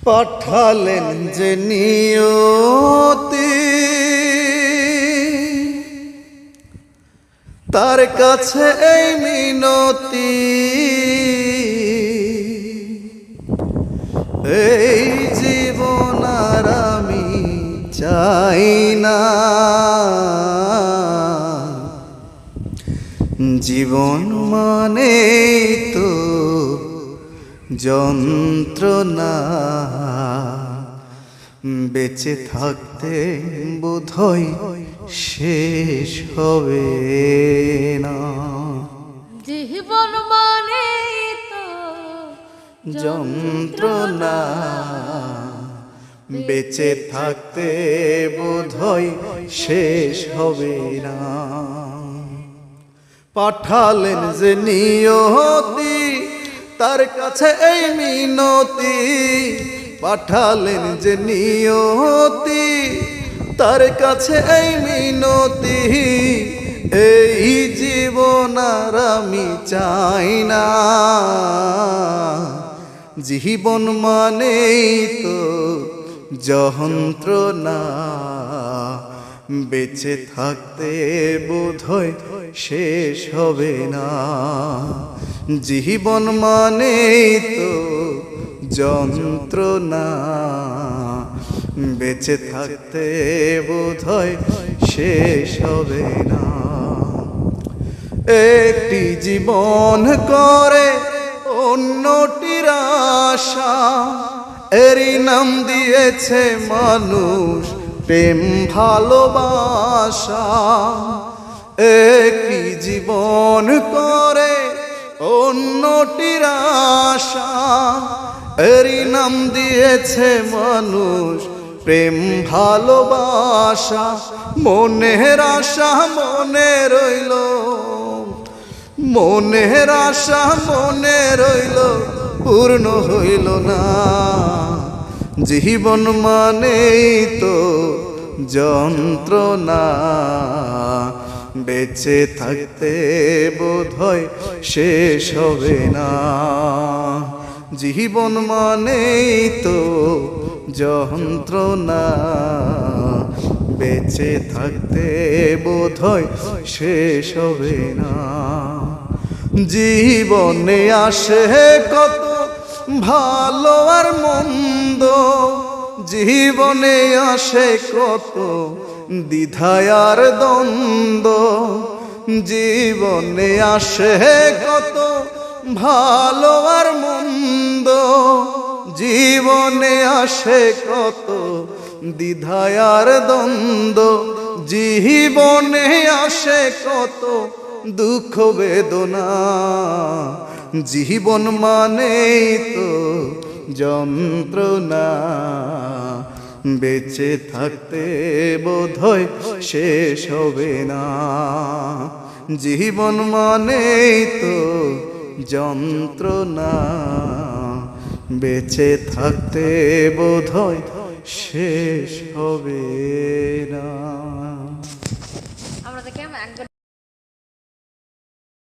পাঠালেন যে নিয়তি তার কাছে এই মিনতি, এই জীবন আর আমি চাই না, জীবন মানে তো যন্ত্রণা, বেঁচে থাকতে বোধহয় শেষ হবে না, জীবন মানে তো যন্ত্রণা, বেঁচে থাকতে বোধহয় শেষ হবে না। পাঠালেন যে নিয়তি তার কাছে এই মিনতি, পাঠালেন যে নিয়তি তার কাছে এই মিনতি, এই জীবন আর আমি চাই না, জীবন মানেই তো যন্ত্রণা, বেঁচে থাকতে বোধহয় শেষ হবে না, জীবন মানেই তো যন্ত্রণা, বেঁচে থাকতে বোধহয় শেষ হবে না। একটি জীবন করে অন্যটির আশা, এরই নাম দিয়েছে মানুষ প্রেম ভালোবাসা, একটি জীবন করে অন্যটির আশা, এরই নাম দিয়েছে মানুষ প্রেম ভালোবাসা, মনের আশা মনে রইল, মনের আশা মনে রইল, পূর্ণ হইল না, জীবন মানেই তো যন্ত্রণা, বেঁচে থাকতে বোধহয় শেষ হবে না, জীবন মানেই তো যন্ত্রণা, বেঁচে থাকতে বোধহয় শেষ হবে না। জীবনে আসে কত ভালো আর মন্দ, জীবনে আসে কত দ্বিধায় আর দ্বন্দ্ব, জীবনে আসে কত ভালো আর মন্দ, জীবনে আসে কত দ্বিধায় আর দ্বন্দ্ব, জীবনে আসে কত দুঃখ বেদনা, জীবন মানেই তো যন্ত্রণা, বেঁচে থাকতে বোধহয় শেষ হবে না, জীবন মানেই তো যন্ত্রণা, বেঁচে থাকতে বোধহয় শেষ হবে না।